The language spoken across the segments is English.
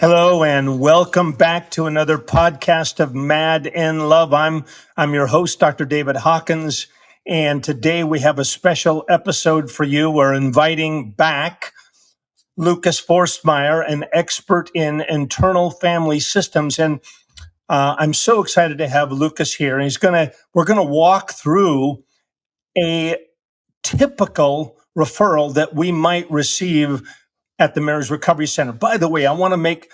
Hello and welcome back to another podcast of Mad in Love. I'm your host, Dr. David Hawkins, and today we have a special episode for you. We're inviting back Lucas Forstmeyer, an expert in internal family systems, and I'm so excited to have Lucas here. And we're gonna walk through a typical referral that we might receive at the Marriage Recovery Center. By the way, I want to make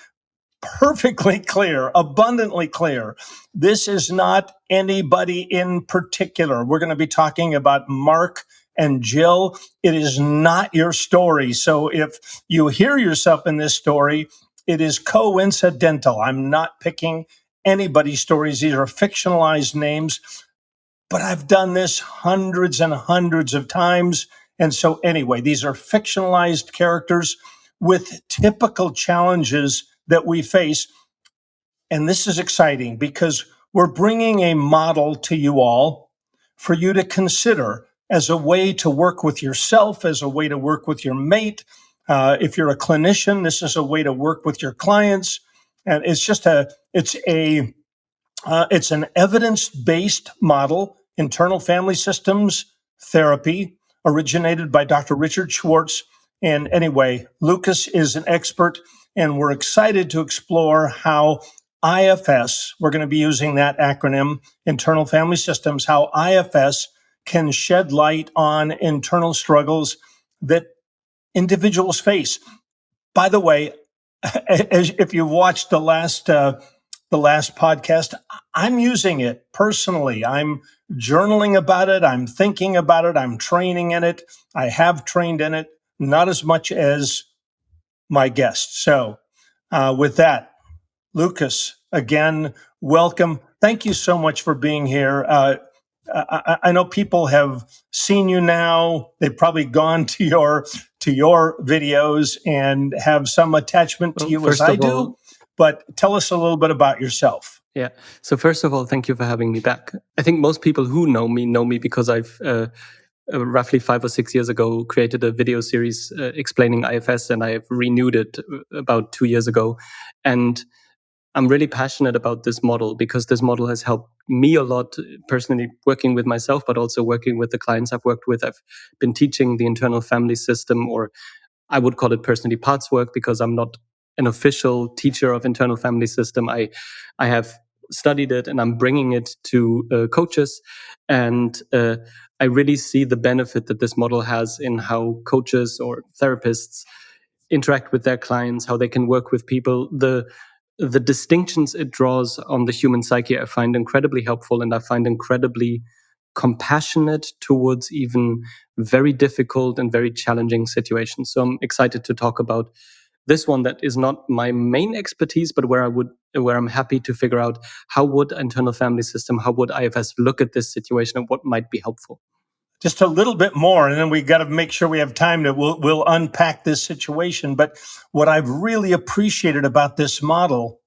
perfectly clear, abundantly clear. This is not anybody in particular. We're going to be talking about Mark and Jill. It is not your story. So if you hear yourself in this story, it is coincidental. I'm not picking anybody's stories. These are fictionalized names, but I've done this hundreds and hundreds of times. And so anyway, these are fictionalized characters with typical challenges that we face. And this is exciting because we're bringing a model to you all for you to consider as a way to work with yourself, as a way to work with your mate. If you're a clinician, this is a way to work with your clients. And it's an evidence-based model, internal family systems therapy, originated by Dr. Richard Schwartz. And anyway, Lucas is an expert, and we're excited to explore how IFS, we're going to be using that acronym, internal family systems, how IFS can shed light on internal struggles that individuals face. By the way, if you've watched the last podcast, I'm using it personally. I'm journaling about it. I'm thinking about it. I'm training in it. I have trained in it, not as much as my guests. So with that, Lucas, again, welcome. Thank you so much for being here. I know people have seen you now. They've probably gone to your videos and have some attachment to you, as I do. But tell us a little bit about yourself. Yeah. So first of all, thank you for having me back. I think most people who know me because I've roughly 5 or 6 years ago created a video series explaining IFS, and I've renewed it about 2 years ago. And I'm really passionate about this model because this model has helped me a lot personally, working with myself, but also working with the clients I've worked with. I've been teaching the internal family system, or I would call it personally parts work, because I'm not an official teacher of internal family system. I have studied it and I'm bringing it to coaches. And I really see the benefit that this model has in how coaches or therapists interact with their clients, how they can work with people. The distinctions it draws on the human psyche, I find incredibly helpful, and I find incredibly compassionate towards even very difficult and very challenging situations. So I'm excited to talk about this one that is not my main expertise, but where I'm happy to figure out how would internal family system, how would IFS look at this situation, and what might be helpful. Just a little bit more, and then we got to make sure we have time to we'll unpack this situation. But what I've really appreciated about this model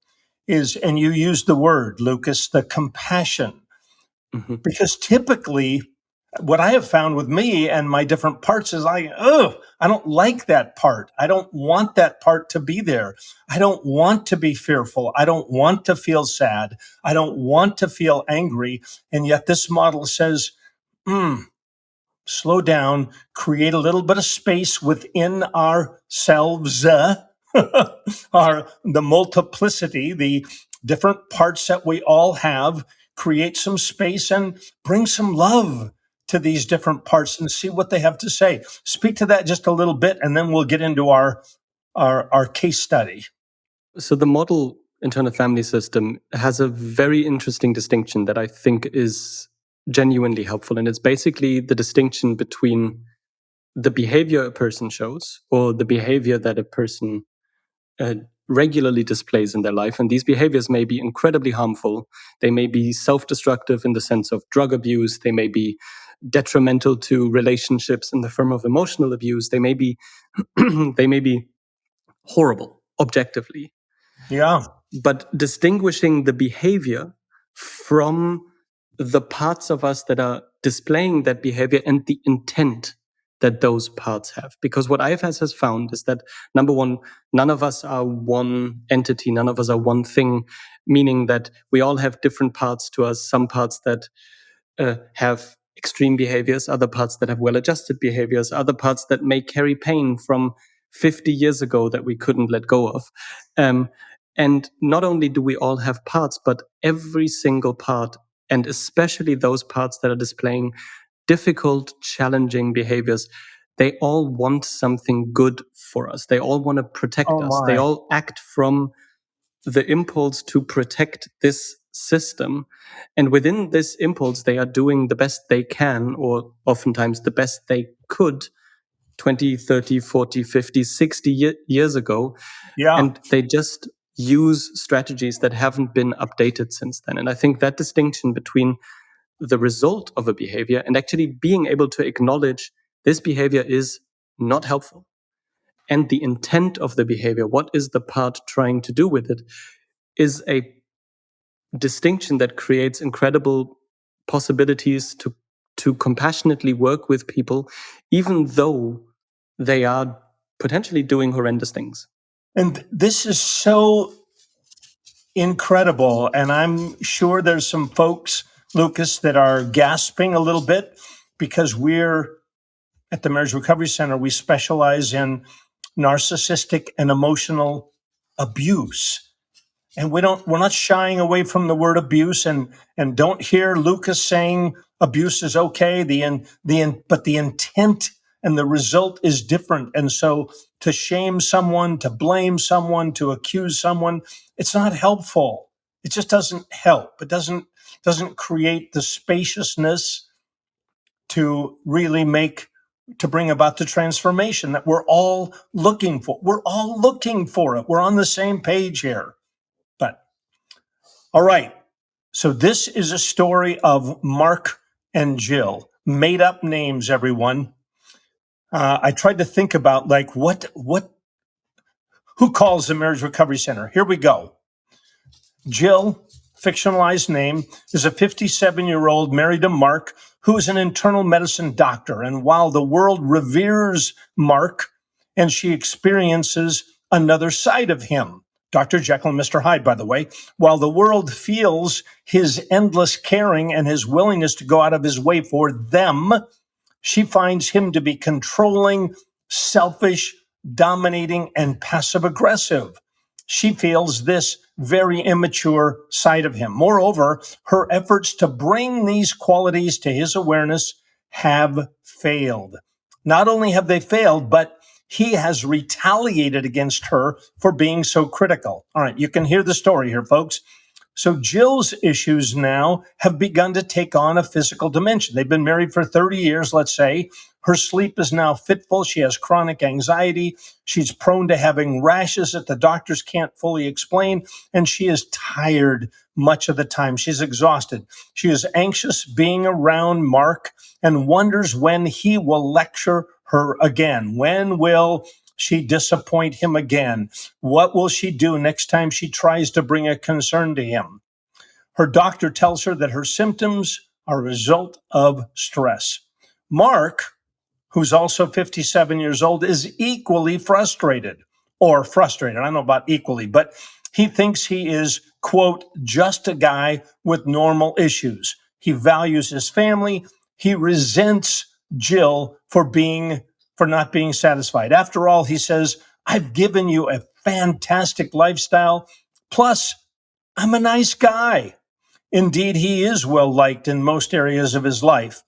is, and you used the word, Lucas, the compassion. Mm-hmm. Because typically what I have found with me and my different parts is I don't like that part. I don't want that part to be there. I don't want to be fearful. I don't want to feel sad. I don't want to feel angry. And yet this model says, slow down, create a little bit of space within ourselves, the multiplicity, the different parts that we all have, create some space and bring some love to these different parts and see what they have to say. Speak to that just a little bit, and then we'll get into our case study. So the model internal family system has a very interesting distinction that I think is genuinely helpful. And it's basically the distinction between the behavior a person shows, or the behavior that a person regularly displays in their life. And these behaviors may be incredibly harmful. They may be self-destructive in the sense of drug abuse. They may be detrimental to relationships in the form of emotional abuse. They may be horrible objectively. Yeah. But distinguishing the behavior from the parts of us that are displaying that behavior and the intent that those parts have. Because what IFS has found is that, number one, none of us are one entity, none of us are one thing, meaning that we all have different parts to us, some parts that have extreme behaviors, other parts that have well-adjusted behaviors, other parts that may carry pain from 50 years ago that we couldn't let go of. And not only do we all have parts, but every single part, and especially those parts that are displaying difficult, challenging behaviors, they all want something good for us. They all want to protect us. They all act from the impulse to protect this system. And within this impulse, they are doing the best they can, or oftentimes the best they could 20, 30, 40, 50, 60 years ago. Yeah. And they just use strategies that haven't been updated since then. And I think that distinction between the result of a behavior and actually being able to acknowledge this behavior is not helpful, and the intent of the behavior, what is the part trying to do with it, is a distinction that creates incredible possibilities to compassionately work with people, even though they are potentially doing horrendous things. And this is so incredible. And I'm sure there's some folks, Lucas, that are gasping a little bit, because we're at the Marriage Recovery Center, we specialize in narcissistic and emotional abuse. And we're not shying away from the word abuse, and don't hear Lucas saying abuse is okay. But the intent and the result is different. And so to shame someone, to blame someone, to accuse someone, it's not helpful. It just doesn't help. It doesn't create the spaciousness to really bring about the transformation that we're all looking for. We're all looking for it. We're on the same page here. But all right. So this is a story of Mark and Jill. Made up names, everyone. I tried to think about who calls the Marriage Recovery Center? Here we go. Jill, fictionalized name, is a 57-year-old married to Mark, who is an internal medicine doctor. And while the world reveres Mark, and she experiences another side of him, Dr. Jekyll and Mr. Hyde, by the way, while the world feels his endless caring and his willingness to go out of his way for them, she finds him to be controlling, selfish, dominating, and passive-aggressive. She feels this very immature side of him. Moreover, her efforts to bring these qualities to his awareness have failed. Not only have they failed, but he has retaliated against her for being so critical. All right, you can hear the story here, folks. So Jill's issues now have begun to take on a physical dimension. They've been married for 30 years, let's say. Her sleep is now fitful. She has chronic anxiety. She's prone to having rashes that the doctors can't fully explain. And she is tired much of the time. She's exhausted. She is anxious being around Mark and wonders when he will lecture her again. When will she disappoint him again? What will she do next time she tries to bring a concern to him? Her doctor tells her that her symptoms are a result of stress. Mark, who's also 57 years old, is equally frustrated. I don't know about equally, but he thinks he is, quote, just a guy with normal issues. He values his family. He resents Jill for not being satisfied. After all, he says, I've given you a fantastic lifestyle. Plus, I'm a nice guy. Indeed, he is well-liked in most areas of his life,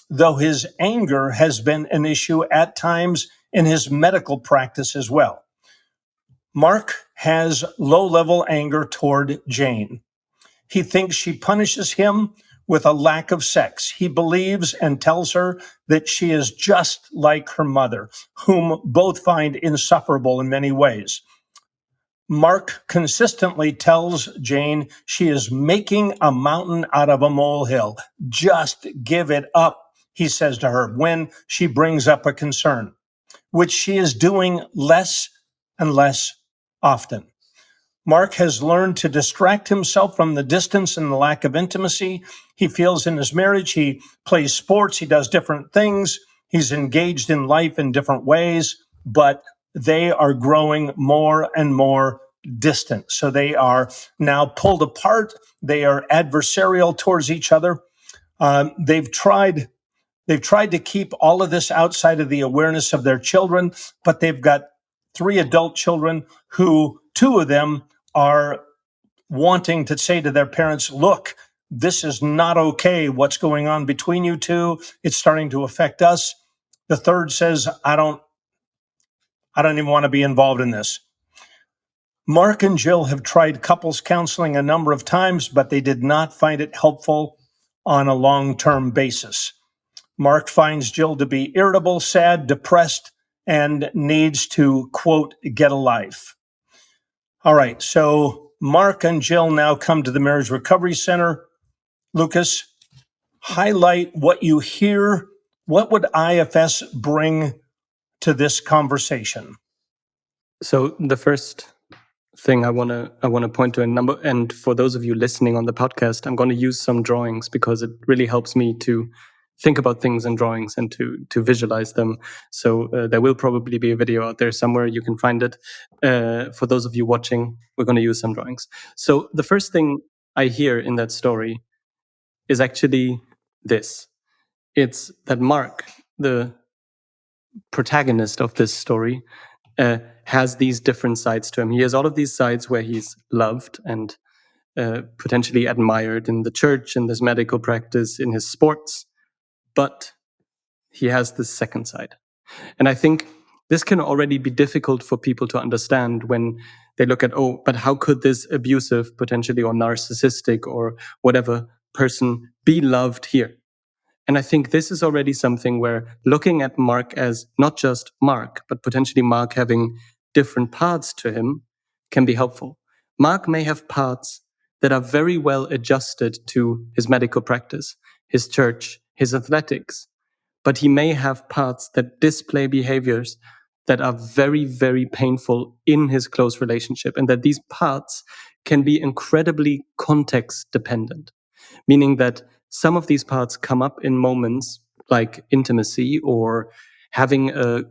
though his anger has been an issue at times in his medical practice as well. Mark has low-level anger toward Jane. He thinks she punishes him with a lack of sex. He believes and tells her that she is just like her mother, whom both find insufferable in many ways. Mark consistently tells Jane she is making a mountain out of a molehill. Just give it up, he says to her when she brings up a concern, which she is doing less and less often. Mark has learned to distract himself from the distance and the lack of intimacy he feels in his marriage. He plays sports. He does different things. He's engaged in life in different ways, but they are growing more and more distant. So they are now pulled apart. They are adversarial towards each other. They've tried to keep all of this outside of the awareness of their children, but they've got 3 adult children who 2 of them are wanting to say to their parents, look, this is not okay. What's going on between you two? It's starting to affect us. The third says, I don't even want to be involved in this. Mark and Jill have tried couples counseling a number of times, but they did not find it helpful on a long-term basis. Mark finds Jill to be irritable, sad, depressed, and needs to, quote, get a life. All right, so Mark and Jill now come to the Marriage Recovery Center. Lucas, highlight what you hear. What would IFS bring to this conversation? So the first thing I want to point to a number, and for those of you listening on the podcast, I'm going to use some drawings because it really helps me to think about things in drawings and to visualize them. So there will probably be a video out there somewhere. You can find it. For those of you watching, we're going to use some drawings. So the first thing I hear in that story is actually this. It's that Mark, the protagonist of this story, has these different sides to him. He has all of these sides where he's loved and potentially admired in the church, in his medical practice, in his sports, but he has this second side. And I think this can already be difficult for people to understand when they look at, oh, but how could this abusive, potentially, or narcissistic or whatever person be loved here? And I think this is already something where looking at Mark as not just Mark, but potentially Mark having different parts to him can be helpful. Mark may have parts that are very well adjusted to his medical practice, his church, his athletics, but he may have parts that display behaviors that are very, very painful in his close relationship, and that these parts can be incredibly context dependent, meaning that some of these parts come up in moments like intimacy or having a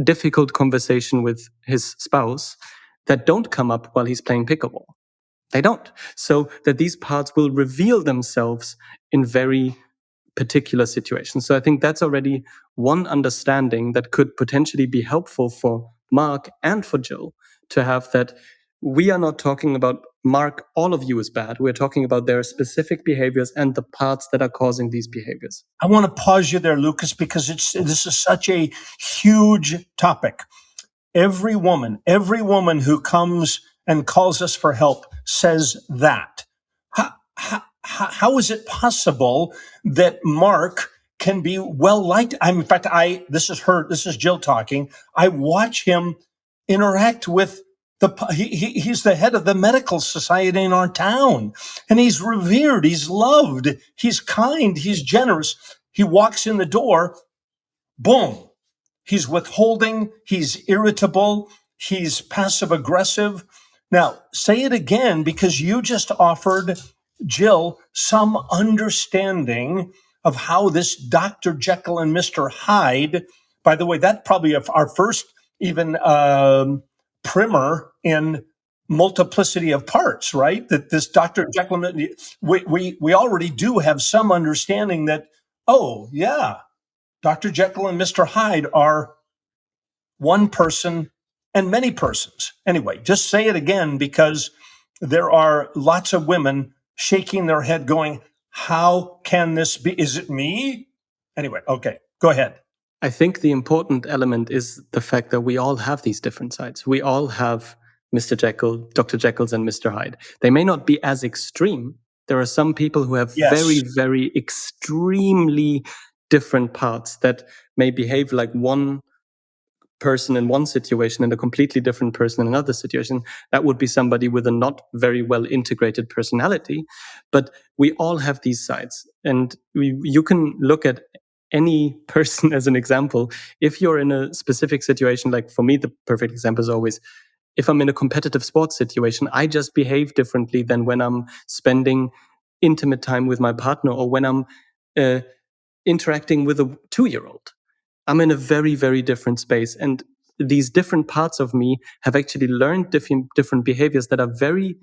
difficult conversation with his spouse that don't come up while he's playing pickleball. They don't. So that these parts will reveal themselves in very particular situations. So I think that's already one understanding that could potentially be helpful for Mark and for Jill to have, that we are not talking about Mark, all of you is bad. We're talking about their specific behaviors and the parts that are causing these behaviors. I want to pause you there, Lucas, because this is such a huge topic. Every woman who comes and calls us for help says that. How is it possible that Mark can be well liked? In fact, this is Jill talking. I watch him interact with he's the head of the medical society in our town, and he's revered, he's loved, he's kind, he's generous. He walks in the door, boom, he's withholding, he's irritable, he's passive aggressive. Now, say it again, because you just offered Jill some understanding of how this Dr. Jekyll and Mr. Hyde, by the way, that's probably our first even primer in multiplicity of parts, right? That this Dr. Jekyll, we already do have some understanding that, oh, yeah, Dr. Jekyll and Mr. Hyde are one person and many persons. Anyway, just say it again, because there are lots of women shaking their head going, how can this be? Is it me? Anyway, okay, go ahead. I think the important element is the fact that we all have these different sides. We all have Mr. Jekyll, Dr. Jekyll's, and Mr. Hyde. They may not be as extreme. There are some people who have very, very extremely different parts that may behave like one person in one situation and a completely different person in another situation. That would be somebody with a not very well integrated personality. But we all have these sides. And you can look at any person as an example. If you're in a specific situation, like for me, the perfect example is always, if I'm in a competitive sports situation, I just behave differently than when I'm spending intimate time with my partner or when I'm interacting with a 2-year-old. I'm in a very, very different space. And these different parts of me have actually learned different behaviors that are very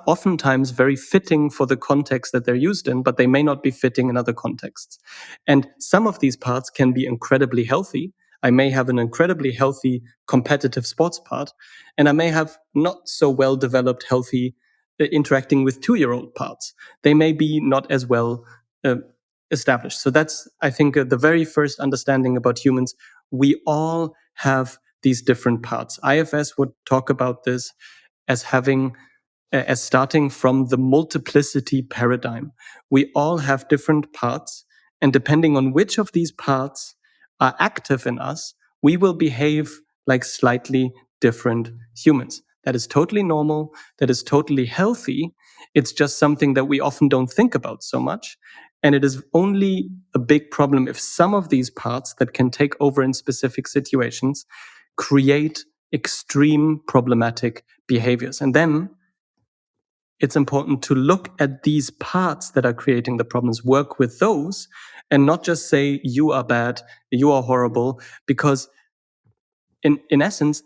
oftentimes very fitting for the context that they're used in, but they may not be fitting in other contexts. And some of these parts can be incredibly healthy. I may have an incredibly healthy competitive sports part, and I may have not so well developed healthy interacting with 2-year-old parts. They may be not as well uh, established. So that's, I think, the very first understanding about humans. We all have these different parts. IFS would talk about this as having as starting from the multiplicity paradigm. We all have different parts, and depending on which of these parts are active in us, we will behave like slightly different humans. That is totally normal. That is totally healthy. It's just something that we often don't think about so much. And it is only a big problem if some of these parts that can take over in specific situations create extreme problematic behaviors. And then it's important to look at these parts that are creating the problems, work with those, and not just say, you are bad, you are horrible, because in essence,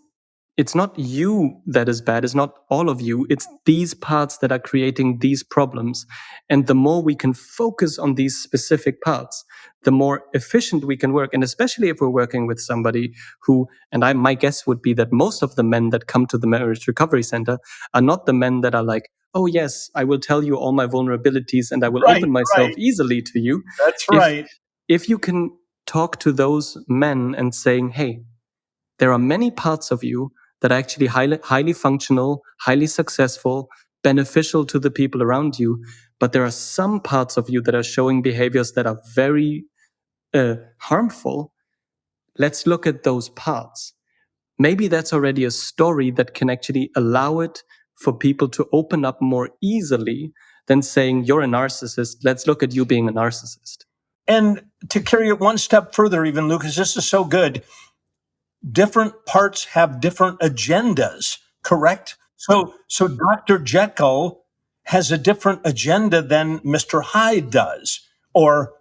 it's not you that is bad. It's not all of you. It's these parts that are creating these problems. And the more we can focus on these specific parts, the more efficient we can work. And especially if we're working with somebody who, and my guess would be that most of the men that come to the Marriage Recovery Center are not the men that are like, oh yes, I will tell you all my vulnerabilities and I will Right, open myself right. easily to you. That's If right. if you can talk to those men and saying, hey, there are many parts of you that are actually highly functional, highly successful, beneficial to the people around you. But there are some parts of you that are showing behaviors that are very harmful. Let's look at those parts. Maybe that's already a story that can actually allow it for people to open up more easily than saying, you're a narcissist. Let's look at you being a narcissist. And to carry it one step further, even Lucas, this is so good. Different parts have different agendas, correct? So Dr. Jekyll has a different agenda than Mr. Hyde does. Or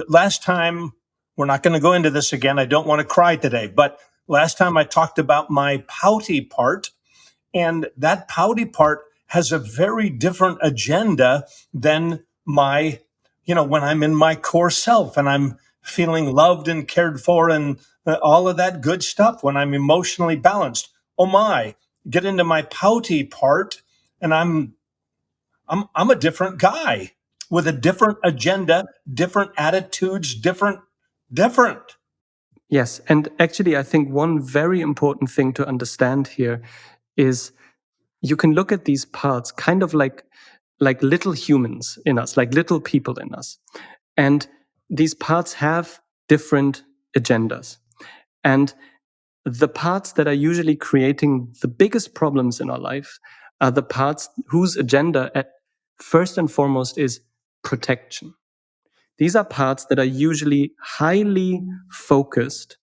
last time, we're not going to go into this again. I don't want to cry today, but last time I talked about my pouty part, and that pouty part has a very different agenda than my, when I'm in my core self and I'm feeling loved and cared for and all of that good stuff, when I'm emotionally balanced. Oh my, get into my pouty part and I'm a different guy with a different agenda, different attitudes, different. Yes. And actually, I think one very important thing to understand here is you can look at these parts kind of like little humans in us, like little people in us. And these parts have different agendas. And the parts that are usually creating the biggest problems in our life are the parts whose agenda at first and foremost is protection. These are parts that are usually highly focused.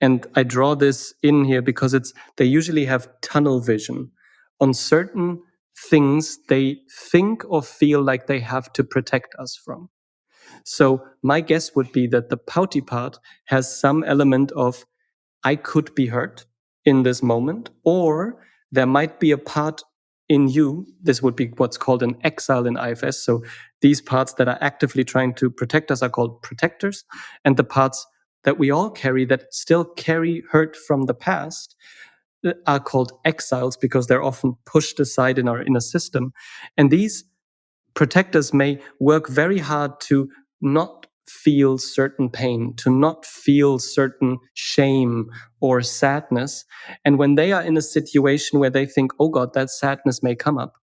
And I draw this in here because they usually have tunnel vision on certain things they think or feel like they have to protect us from. So my guess would be that the pouty part has some element of, I could be hurt in this moment, or there might be a part in you. This would be what's called an exile in IFS. So these parts that are actively trying to protect us are called protectors. And the parts that we all carry that still carry hurt from the past are called exiles because they're often pushed aside in our inner system. And these protectors may work very hard to not feel certain pain, to not feel certain shame or sadness. And when they are in a situation where they think, oh God, that sadness may come up.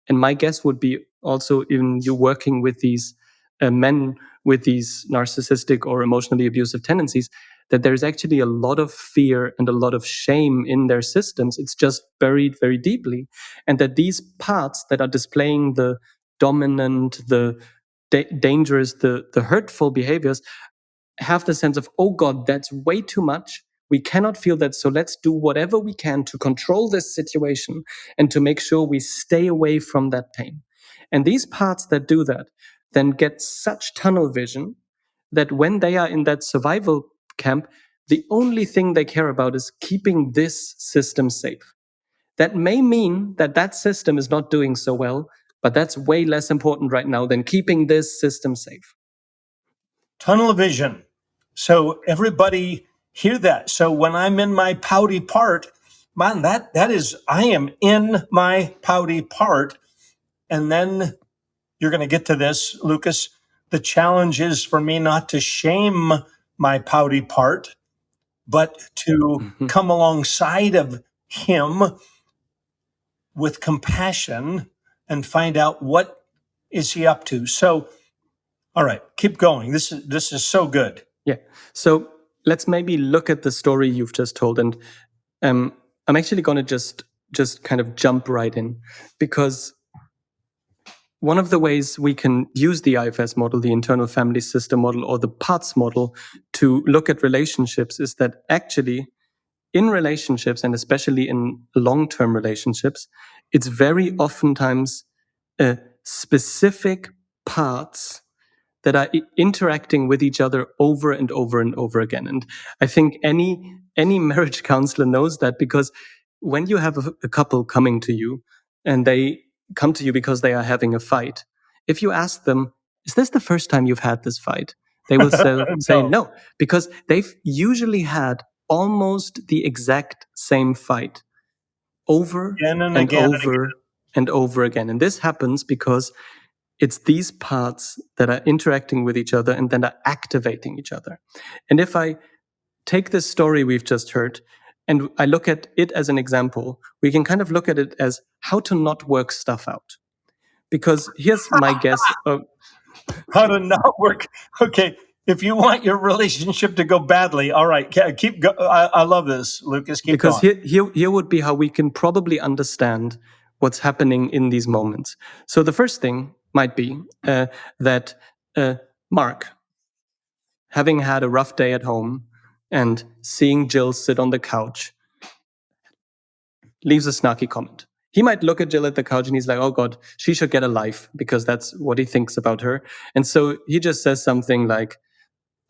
And my guess would be also in you working with these men with these narcissistic or emotionally abusive tendencies, that there's actually a lot of fear and a lot of shame in their systems. It's just buried very deeply. And that these parts that are displaying the dominant, the dangerous, the hurtful behaviors have the sense of, oh God, that's way too much. We cannot feel that. So let's do whatever we can to control this situation and to make sure we stay away from that pain. And these parts that do that then get such tunnel vision that when they are in that survival camp, the only thing they care about is keeping this system safe. That may mean that that system is not doing so well, but that's way less important right now than keeping this system safe. Tunnel vision. So everybody hear that. So when I'm in my pouty part, man, that is, I am in my pouty part. And then you're going to get to this, Lucas. The challenge is for me not to shame my pouty part, but to come alongside of him with compassion and find out what is he up to. So, all right, keep going. This is so good. Yeah. So let's maybe look at the story you've just told, and I'm actually going to just kind of jump right in, because one of the ways we can use the IFS model, the internal family system model, or the parts model to look at relationships is that actually in relationships, and especially in long-term relationships, it's very oftentimes specific parts that are interacting with each other over and over and over again. And I think any marriage counselor knows that, because when you have a couple coming to you and they come to you because they are having a fight, if you ask them, is this the first time you've had this fight? They will say no, because they've usually had almost the exact same fight over Again and and again over and over again. And this happens because it's these parts that are interacting with each other and then are activating each other. And if I take this story we've just heard and I look at it as an example, we can kind of look at it as how to not work stuff out. Because here's my guess. How to not work. Okay. If you want your relationship to go badly, all right, keep go. I love this, Lucas. Keep because going. here would be how we can probably understand what's happening in these moments. So the first thing might be that Mark, having had a rough day at home and seeing Jill sit on the couch, leaves a snarky comment. He might look at Jill at the couch and he's like, oh God, she should get a life, because that's what he thinks about her. And so he just says something like,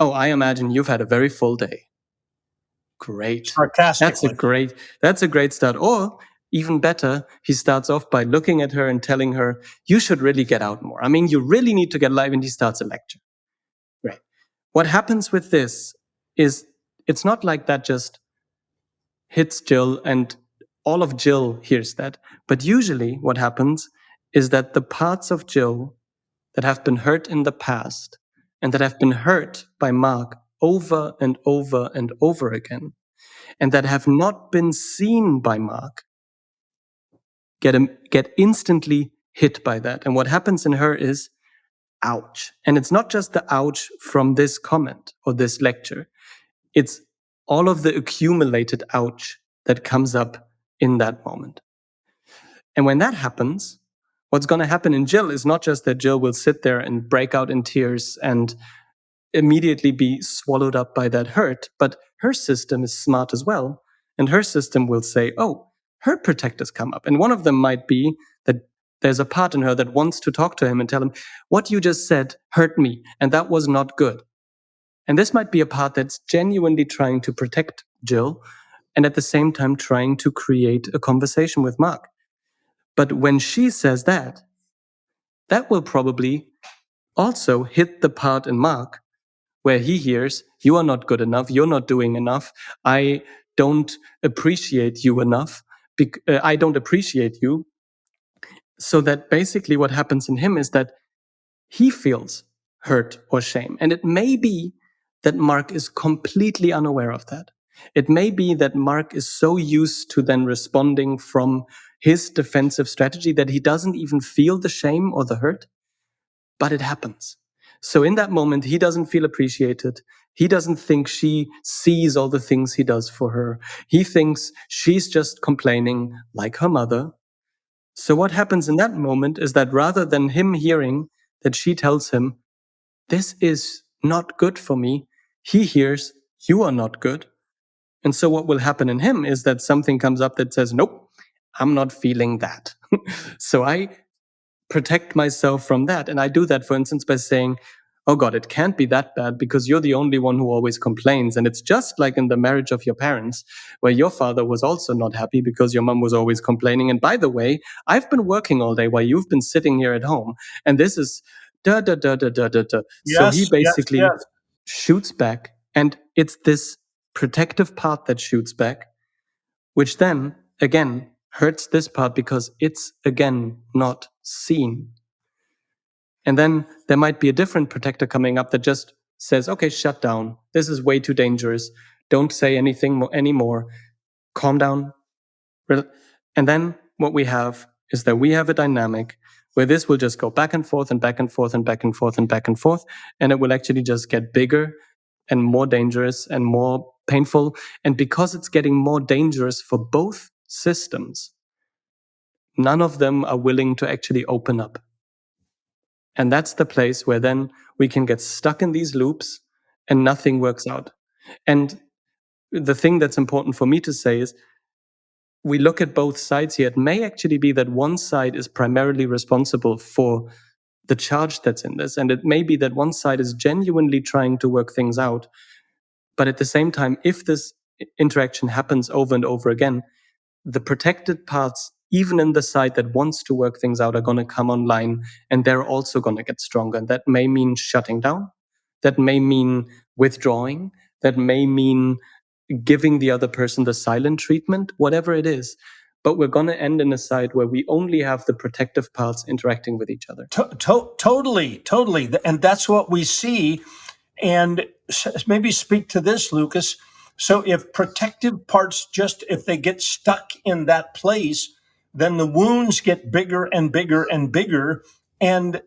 oh, I imagine you've had a very full day. Great. Sarcastically. That's a great start. Or even better, he starts off by looking at her and telling her, you should really get out more. I mean, you really need to get alive. And he starts a lecture. Right. What happens with this is it's not like that just hits Jill and all of Jill hears that. But usually what happens is that the parts of Jill that have been hurt in the past and that have been hurt by Mark over and over and over again, and that have not been seen by Mark, get instantly hit by that. And what happens in her is, ouch. And it's not just the ouch from this comment or this lecture. It's all of the accumulated ouch that comes up in that moment. And when that happens, what's going to happen in Jill is not just that Jill will sit there and break out in tears and immediately be swallowed up by that hurt, but her system is smart as well. And her system will say, oh, her protectors come up. And one of them might be that there's a part in her that wants to talk to him and tell him, what you just said hurt me, and that was not good. And this might be a part that's genuinely trying to protect Jill and at the same time trying to create a conversation with Mark. But when she says that, that will probably also hit the part in Mark where he hears, you are not good enough, you're not doing enough, I don't appreciate you enough, I don't appreciate you. So that basically what happens in him is that he feels hurt or shame. And it may be that Mark is completely unaware of that. It may be that Mark is so used to then responding from his defensive strategy that he doesn't even feel the shame or the hurt, but it happens. So in that moment, he doesn't feel appreciated. He doesn't think she sees all the things he does for her. He thinks she's just complaining like her mother. So what happens in that moment is that rather than him hearing that she tells him, this is not good for me, he hears, you are not good. And so what will happen in him is that something comes up that says, nope, I'm not feeling that. So I protect myself from that. And I do that, for instance, by saying, oh God, it can't be that bad because you're the only one who always complains. And it's just like in the marriage of your parents, where your father was also not happy because your mom was always complaining. And by the way, I've been working all day while you've been sitting here at home. And this is da da da da da da da. So he Yes, yes, basically yes. shoots back. And it's this protective part that shoots back, which then again hurts this part because it's again not seen. And then there might be a different protector coming up that just says, okay, shut down. This is way too dangerous. Don't say anything anymore. Calm down. And then what we have is that we have a dynamic where this will just go back and forth and back and forth and back and forth and back and forth. And it will actually just get bigger and more dangerous and more painful. And because it's getting more dangerous for both systems, none of them are willing to actually open up. And that's the place where then we can get stuck in these loops and nothing works out. And the thing that's important for me to say is we look at both sides here. It may actually be that one side is primarily responsible for the charge that's in this. And it may be that one side is genuinely trying to work things out. But at the same time, if this interaction happens over and over again, the protected parts, even in the side that wants to work things out, are going to come online and they're also going to get stronger. And that may mean shutting down. That may mean withdrawing. That may mean giving the other person the silent treatment, whatever it is. But we're going to end in a side where we only have the protective parts interacting with each other. Totally. And that's what we see. And maybe speak to this, Lucas. So if protective parts if they get stuck in that place, then the wounds get bigger and bigger and bigger, and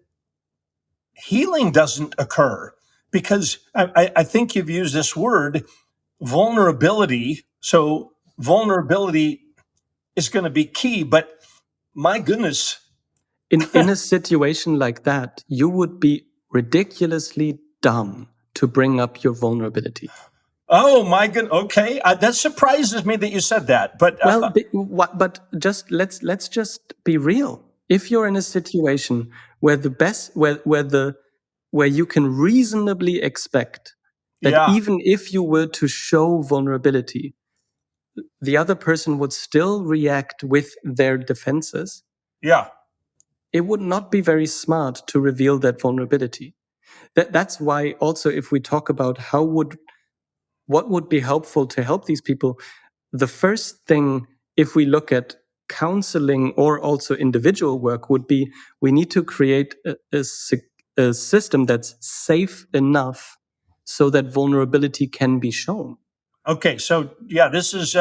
healing doesn't occur. Because I think you've used this word, vulnerability. So vulnerability is going to be key, but my goodness. In a situation like that, you would be ridiculously dumb to bring up your vulnerability. Oh my goodness. Okay, that surprises me that you said that. But but just let's just be real. If you're in a situation where the best where you can reasonably expect that yeah, even if you were to show vulnerability, the other person would still react with their defenses, yeah, it would not be very smart to reveal that vulnerability. That's why also if we talk about what would be helpful to help these people, the first thing, if we look at counseling or also individual work, would be we need to create a system that's safe enough so that vulnerability can be shown. Okay, so yeah, this is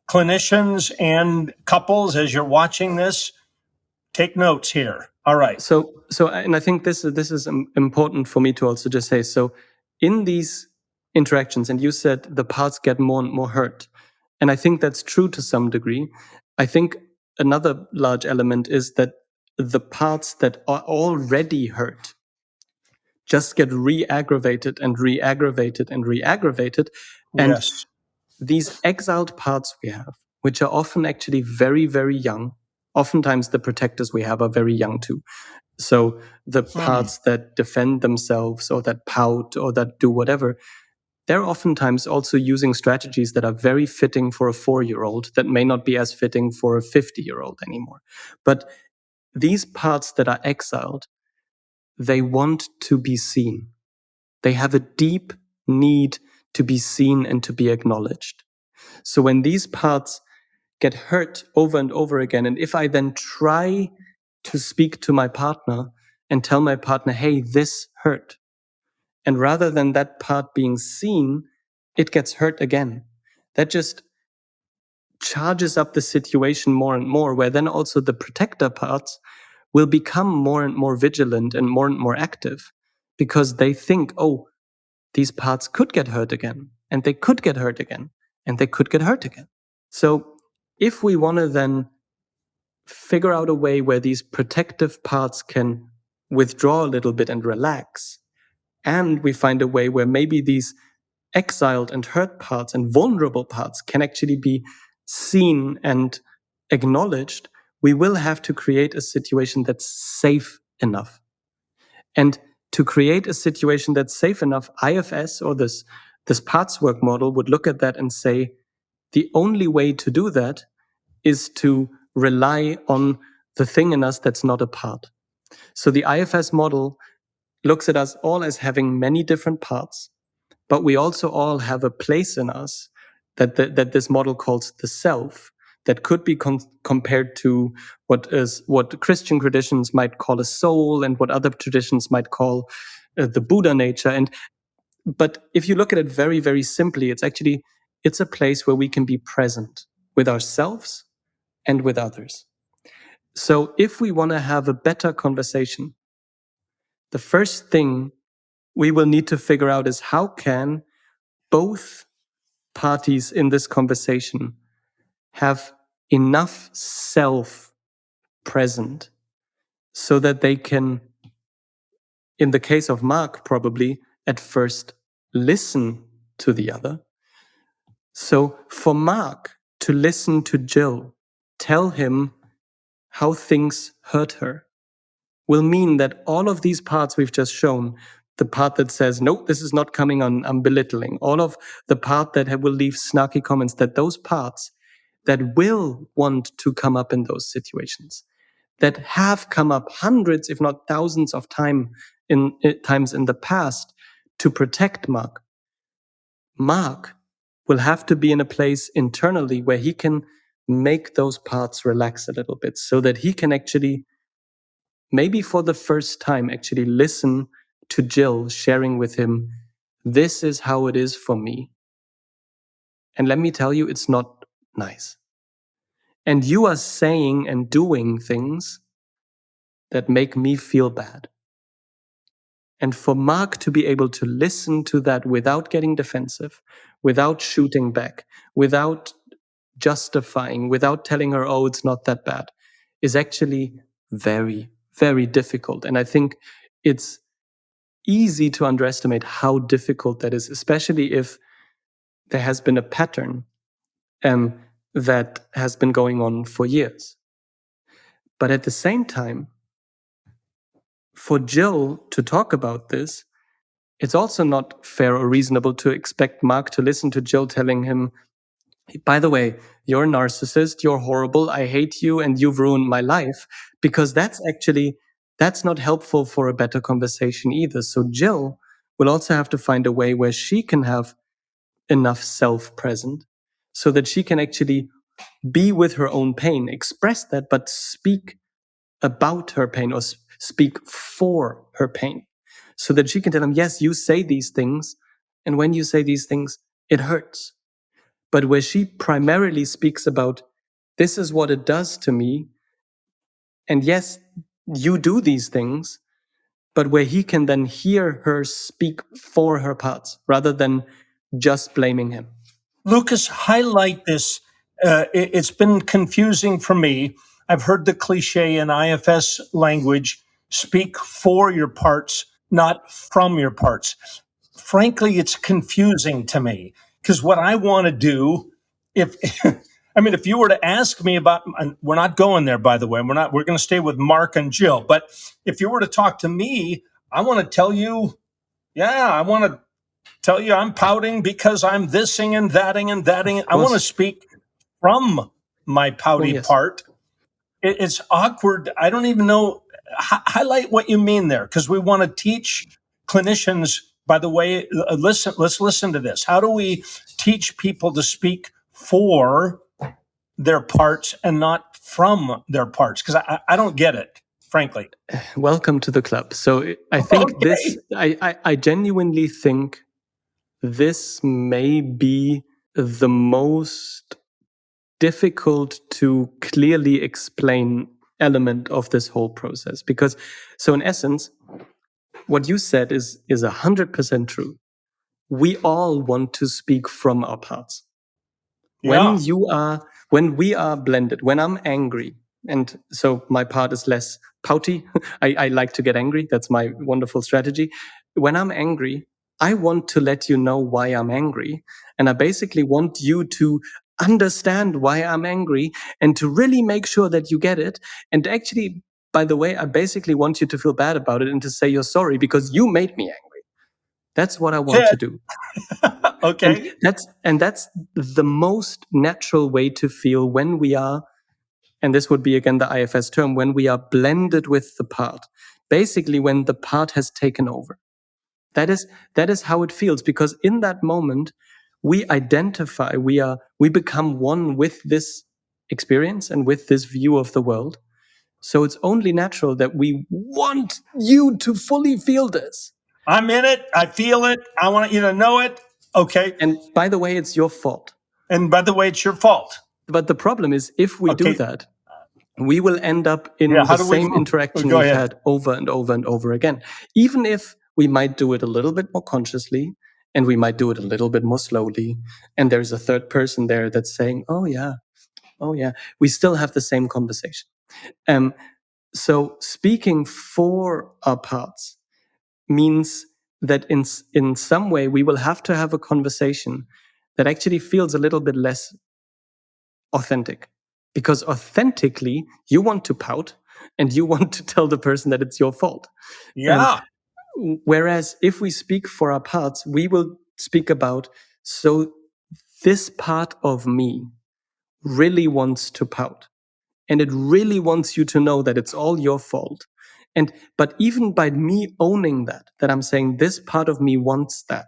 clinicians and couples. As you're watching this, take notes here. All right. So, and I think this is important for me to also just say. So, in these interactions, and you said the parts get more and more hurt, and I think that's true to some degree. I think another large element is that the parts that are already hurt just get re-aggravated and re-aggravated and re-aggravated. And Yes. these exiled parts we have, which are often actually very, very young, oftentimes the protectors we have are very young too. So the parts that defend themselves or that pout or that do whatever, they're oftentimes also using strategies that are very fitting for a 4-year-old that may not be as fitting for a 50-year-old anymore. But these parts that are exiled, they want to be seen. They have a deep need to be seen and to be acknowledged. So when these parts get hurt over and over again, and if I then try to speak to my partner and tell my partner, hey, this hurt, and rather than that part being seen, it gets hurt again, that just charges up the situation more and more, where then also the protector parts will become more and more vigilant and more active because they think, oh, these parts could get hurt again, and they could get hurt again, and they could get hurt again. So if we want to then figure out a way where these protective parts can withdraw a little bit and relax, and we find a way where maybe these exiled and hurt parts and vulnerable parts can actually be seen and acknowledged, we will have to create a situation that's safe enough. And to create a situation that's safe enough, IFS or this parts work model would look at that and say, the only way to do that is to rely on the thing in us that's not a part. So the IFS model looks at us all as having many different parts, but we also all have a place in us that this model calls the self, that could be compared to what Christian traditions might call a soul and what other traditions might call the Buddha nature. But if you look at it very, very simply, it's a place where we can be present with ourselves and with others. So if we want to have a better conversation, the first thing we will need to figure out is how can both parties in this conversation have enough self present so that they can, in the case of Mark, probably at first listen to the other. So for Mark to listen to Jill, tell him how things hurt her, will mean that all of these parts we've just shown, the part that says, no, this is not coming on, I'm belittling, all of the part that will leave snarky comments, that those parts that will want to come up in those situations, that have come up hundreds, if not thousands of times in the past to protect Mark. Mark will have to be in a place internally where he can make those parts relax a little bit so that he can actually, maybe for the first time, actually listen to Jill sharing with him, this is how it is for me. And let me tell you, it's not nice. And you are saying and doing things that make me feel bad. And for Mark to be able to listen to that without getting defensive, without shooting back, without justifying, without telling her, oh, it's not that bad, is actually very, very difficult. And I think it's easy to underestimate how difficult that is, especially if there has been a pattern that has been going on for years. But at the same time, for Jill to talk about this, it's also not fair or reasonable to expect Mark to listen to Jill telling him, by the way, you're a narcissist, you're horrible, I hate you, and you've ruined my life, because that's not helpful for a better conversation either. So Jill will also have to find a way where she can have enough self present so that she can actually be with her own pain, express that, but speak about her pain or speak for her pain so that she can tell him, yes, you say these things. And when you say these things, it hurts. But where she primarily speaks about, this is what it does to me. And yes, you do these things, but where he can then hear her speak for her parts rather than just blaming him. Lucas, highlight this. It's been confusing for me. I've heard the cliche in IFS language, speak for your parts, not from your parts. Frankly, it's confusing to me because what I want to do, if I mean, if you were to ask me about, and we're not going there, by the way, we're going to stay with Mark and Jill. But if you were to talk to me, I want to tell you, yeah, I want to tell you I'm pouting because I'm thising and thating and thatting. I want to speak from my pouty part. It's awkward. I don't even know. Highlight what you mean there, because we want to teach clinicians. By the way, listen. Let's listen to this. How do we teach people to speak for their parts and not from their parts? Because I don't get it, frankly. Welcome to the club. So I think I genuinely think this may be the most difficult to clearly explain element of this whole process. Because, so in essence, what you said is 100% true. We all want to speak from our parts. Yeah. When we are blended, when I'm angry, and so my part is less pouty, I like to get angry. That's my wonderful strategy. When I'm angry, I want to let you know why I'm angry. And I basically want you to understand why I'm angry and to really make sure that you get it and actually by the way, I basically want you to feel bad about it and to say you're sorry because you made me angry. That's what I want to do. Okay. And that's the most natural way to feel when we are, and this would be again the IFS term, when we are blended with the part. Basically, when the part has taken over. That is how it feels, because in that moment we identify, we become one with this experience and with this view of the world. So it's only natural that we want you to fully feel this. I'm in it. I feel it. I want you to know it. Okay. And by the way, it's your fault. And by the way, it's your fault. But the problem is, if we do that, we will end up in Yeah, the same interaction Go we've ahead. had over and over and over again. Even if we might do it a little bit more consciously, and we might do it a little bit more slowly, and there's a third person there that's saying, oh yeah, we still have the same conversation. So speaking for our parts means that in some way we will have to have a conversation that actually feels a little bit less authentic. Because authentically, you want to pout and you want to tell the person that it's your fault. Yeah. Whereas if we speak for our parts, we will speak about, so this part of me really wants to pout. And it really wants you to know that it's all your fault. But even by me owning that I'm saying this part of me wants that,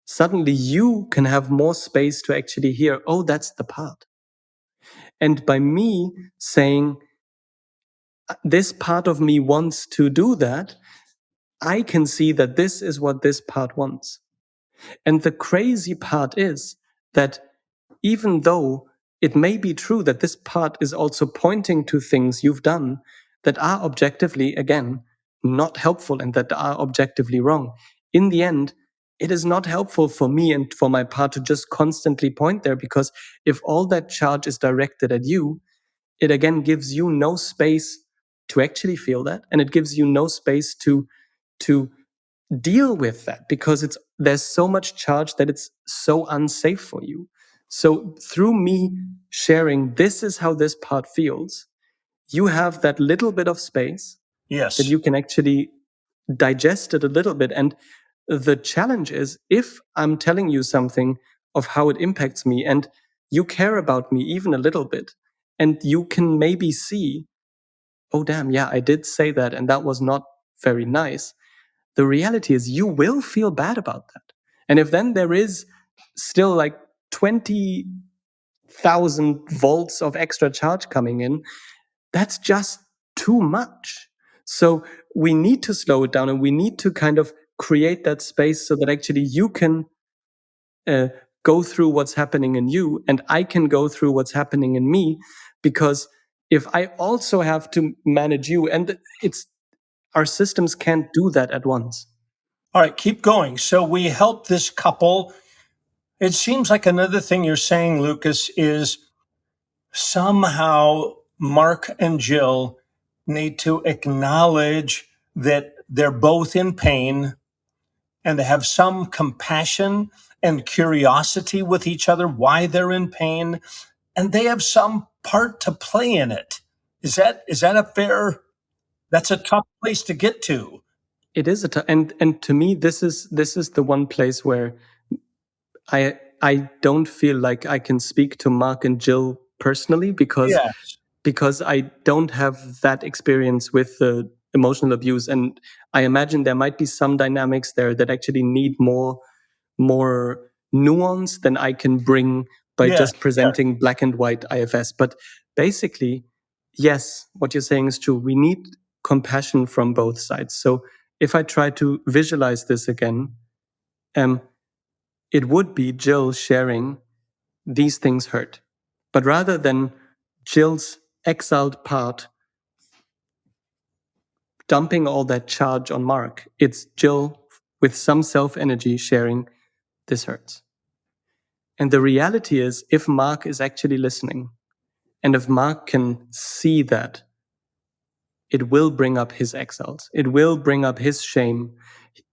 suddenly you can have more space to actually hear, oh, that's the part. And by me saying, this part of me wants to do that, I can see that this is what this part wants. And the crazy part is that even though it may be true that this part is also pointing to things you've done that are objectively, again, not helpful and that are objectively wrong, in the end, it is not helpful for me and for my part to just constantly point there, because if all that charge is directed at you, it again gives you no space to actually feel that, and it gives you no space to deal with that, because there's so much charge that it's so unsafe for you. So through me sharing, this is how this part feels, you have that little bit of space that you can actually digest it a little bit. And the challenge is, if I'm telling you something of how it impacts me and you care about me even a little bit, and you can maybe see, oh damn, yeah, I did say that and that was not very nice. The reality is you will feel bad about that. And if then there is still like 20,000 volts of extra charge coming in, that's just too much. So we need to slow it down, and we need to kind of create that space so that actually you can go through what's happening in you, and I can go through what's happening in me. Because if I also have to manage you, and our systems can't do that at once. All right, keep going. So we help this couple. It seems like another thing you're saying, Lucas, is somehow Mark and Jill need to acknowledge that they're both in pain and to have some compassion and curiosity with each other, why they're in pain, and they have some part to play in it. Is that a fair? That's a tough place to get to. It is and to me, this is the one place where I don't feel like I can speak to Mark and Jill personally, because I don't have that experience with the emotional abuse, and I imagine there might be some dynamics there that actually need more nuance than I can bring by just presenting black and white IFS. But basically, yes, what you're saying is true. We need compassion from both sides. So if I try to visualize this again, it would be Jill sharing, these things hurt. But rather than Jill's exiled part dumping all that charge on Mark, it's Jill with some self-energy sharing, this hurts. And the reality is, if Mark is actually listening, and if Mark can see that, it will bring up his exiles. It will bring up his shame.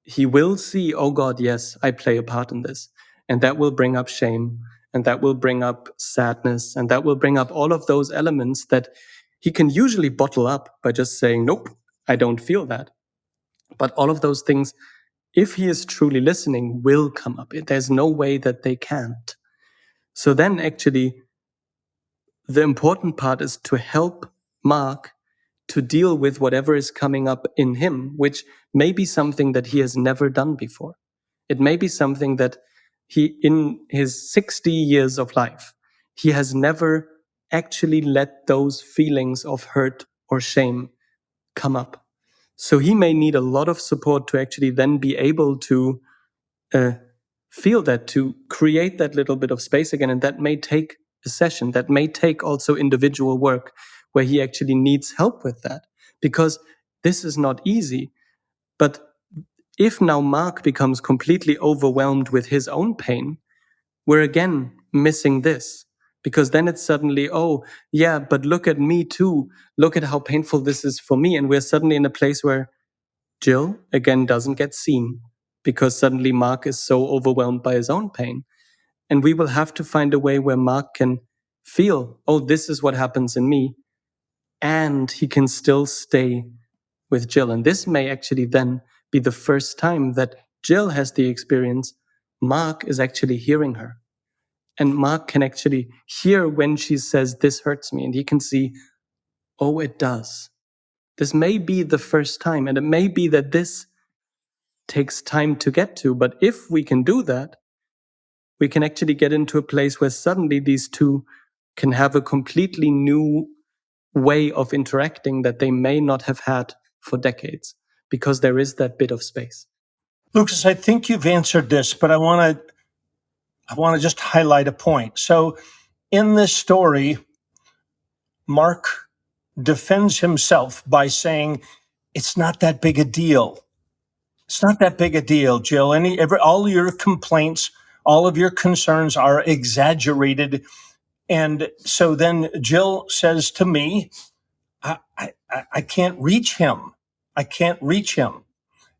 He will see, oh God, yes, I play a part in this. And that will bring up shame. And that will bring up sadness. And that will bring up all of those elements that He can usually bottle up by just saying, nope, I don't feel that. But all of those things, if he is truly listening, will come up. There's no way that they can't. So then actually, the important part is to help Mark to deal with whatever is coming up in him, which may be something that he has never done before. It may be something that he, in his 60 years of life, he has never actually let those feelings of hurt or shame come up. So he may need a lot of support to actually then be able to feel that, to create that little bit of space again. And that may take a session, that may take also individual work where he actually needs help with that, because this is not easy. But if now Mark becomes completely overwhelmed with his own pain, we're again missing this, because then it's suddenly, oh, yeah, but look at me too. Look at how painful this is for me. And we're suddenly in a place where Jill, again, doesn't get seen because suddenly Mark is so overwhelmed by his own pain. And we will have to find a way where Mark can feel, oh, this is what happens in me. And he can still stay with Jill. And this may actually then be the first time that Jill has the experience Mark is actually hearing her. And Mark can actually hear when she says, this hurts me. And he can see, oh, it does. This may be the first time. And it may be that this takes time to get to. But if we can do that, we can actually get into a place where suddenly these two can have a completely new way of interacting that they may not have had for decades, because there is that bit of space. Lucas, I think you've answered this, but I want to just highlight a point. So in this story, Mark defends himself by saying, it's not that big a deal. It's not that big a deal, Jill. All your complaints, all of your concerns are exaggerated. And so then Jill says to me, I can't reach him. I can't reach him.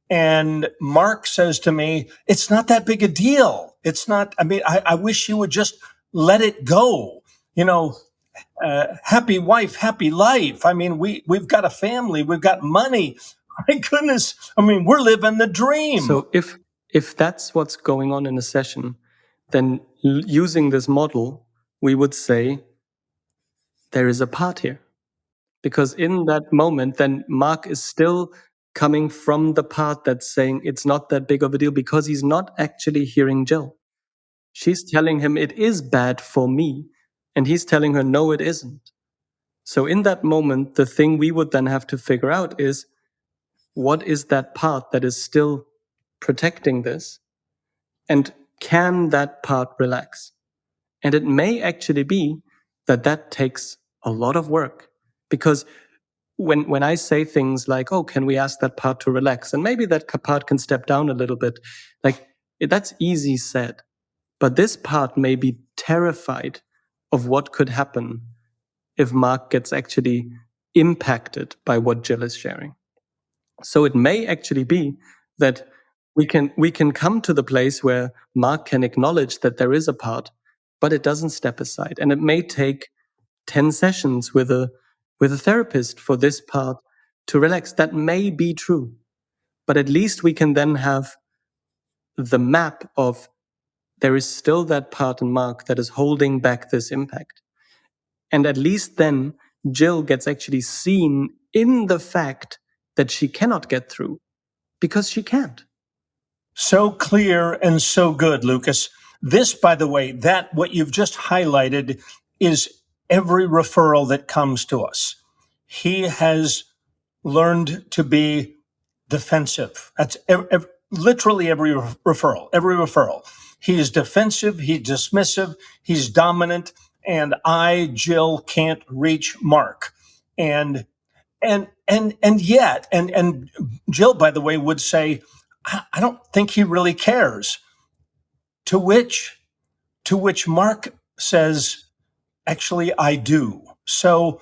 And Mark says to me, it's not that big a deal. It's not, I wish you would just let it go. Happy wife, happy life. We've got a family, we've got money. My goodness. We're living the dream. So if that's what's going on in a session, then using this model, we would say there is a part here. Because in that moment, then Mark is still coming from the part that's saying it's not that big of a deal, because he's not actually hearing Jill. She's telling him it is bad for me, and he's telling her, no, it isn't. So in that moment, the thing we would then have to figure out is, what is that part that is still protecting this? And can that part relax? And it may actually be that that takes a lot of work, because when I say things like, oh, can we ask that part to relax? And maybe that part can step down a little bit. That's easy said. But this part may be terrified of what could happen if Mark gets actually impacted by what Jill is sharing. So it may actually be that we can come to the place where Mark can acknowledge that there is a part, but it doesn't step aside. And it may take 10 sessions with a therapist for this part to relax. That may be true. But at least we can then have the map of, there is still that part in Mark that is holding back this impact. And at least then Jill gets actually seen in the fact that she cannot get through, because she can't. So clear and so good, Lucas. This, by the way, that what you've just highlighted is every referral that comes to us. He has learned to be defensive. That's literally every referral. He is defensive, he's dismissive, he's dominant, and Jill, can't reach Mark. And yet Jill, by the way, would say, I don't think he really cares. To which Mark says, actually, I do. So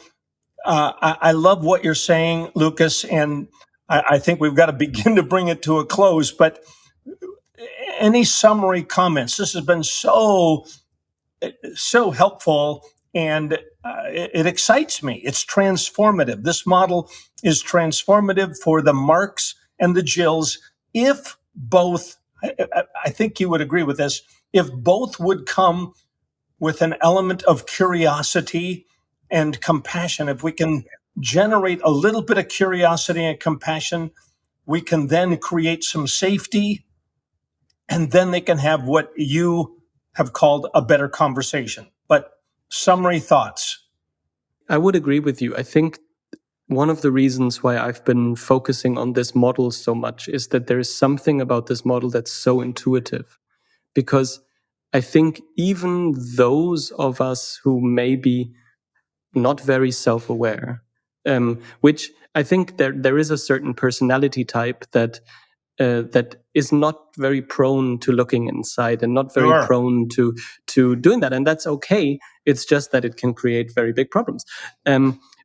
I love what you're saying, Lucas, and I think we've got to begin to bring it to a close. But any summary comments? This has been so helpful And it excites me. It's transformative. This model is transformative for the Marks and the Jills if both, I think you would agree with this, if both would come with an element of curiosity and compassion. If we can generate a little bit of curiosity and compassion, we can then create some safety, and then they can have what you have called a better conversation. But summary thoughts. I would agree with you. I think one of the reasons why I've been focusing on this model so much is that there is something about this model that's so intuitive. Because I think even those of us who may be not very self-aware, which I think there is a certain personality type that is not very prone to looking inside and not very Sure. prone to doing that, and that's okay. It's just that it can create very big problems.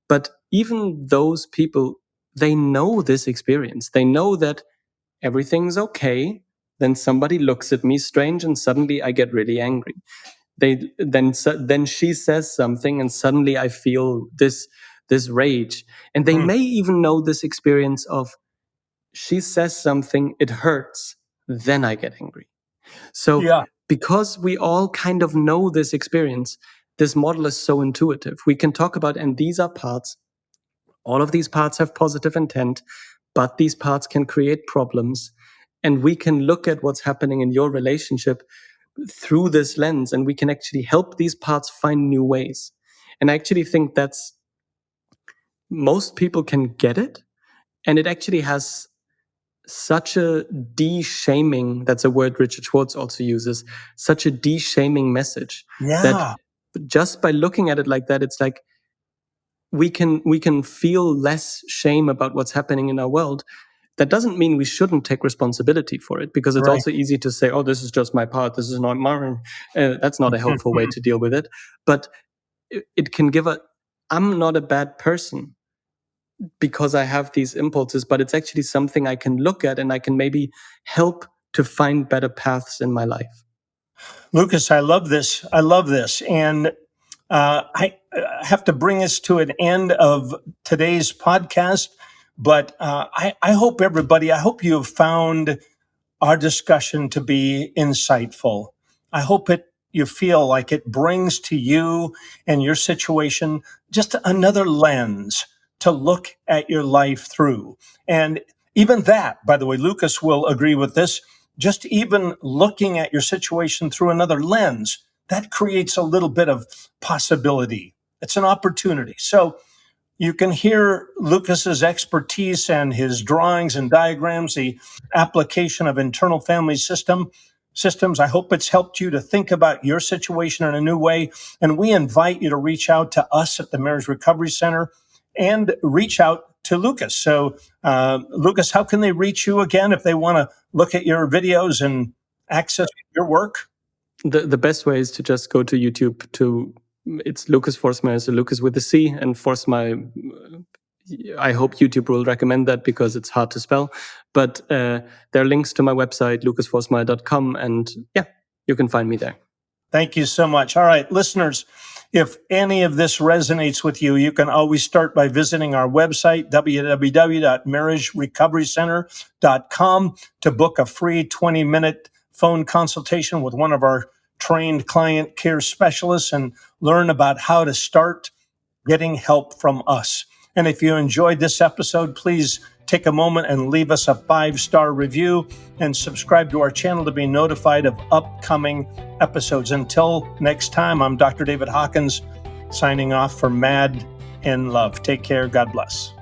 But even those people, they know this experience. They know that everything's okay. Then somebody looks at me strange, and suddenly I get really angry. Then she says something, and suddenly I feel this rage. And they may even know this experience of, she says something, it hurts, then I get angry. So Yeah. because we all kind of know this experience, this model is so intuitive. We can talk about, and these are parts. All of these parts have positive intent, but these parts can create problems. And we can look at what's happening in your relationship through this lens, and we can actually help these parts find new ways. And I actually think that's, most people can get it. And it actually has such a de-shaming, that's a word Richard Schwartz also uses, such a de-shaming message. Yeah. That just by looking at it like that, it's like we can feel less shame about what's happening in our world. That doesn't mean we shouldn't take responsibility for it, because it's Right. also easy to say, oh, this is just my part, this is not mine. That's not a helpful way to deal with it. But it can give I'm not a bad person because I have these impulses, but it's actually something I can look at, and I can maybe help to find better paths in my life. Lucas, I love this. I love this. And I have to bring us to an end of today's podcast. But I hope everybody, I hope you have found our discussion to be insightful. I hope you feel like it brings to you and your situation just another lens to look at your life through. And even that, by the way, Lucas will agree with this, just even looking at your situation through another lens, that creates a little bit of possibility. It's an opportunity. So you can hear Lucas's expertise and his drawings and diagrams, the application of internal family systems. I hope it's helped you to think about your situation in a new way. And we invite you to reach out to us at the Marriage Recovery Center and reach out to Lucas. So, Lucas, how can they reach you again if they want to look at your videos and access your work? The best way is to just go to YouTube. It's Lucas Forstmeyer, so Lucas with a C, and Forstmeyer. I hope YouTube will recommend that because it's hard to spell. But there are links to my website, lucasforstmeyer.com, and yeah, you can find me there. Thank you so much. All right, listeners, if any of this resonates with you, you can always start by visiting our website, www.marriagerecoverycenter.com, to book a free 20-minute phone consultation with one of our trained client care specialists and learn about how to start getting help from us. And if you enjoyed this episode, please take a moment and leave us a 5-star review and subscribe to our channel to be notified of upcoming episodes. Until next time, I'm Dr. David Hawkins, signing off for Mad in Love. Take care. God bless.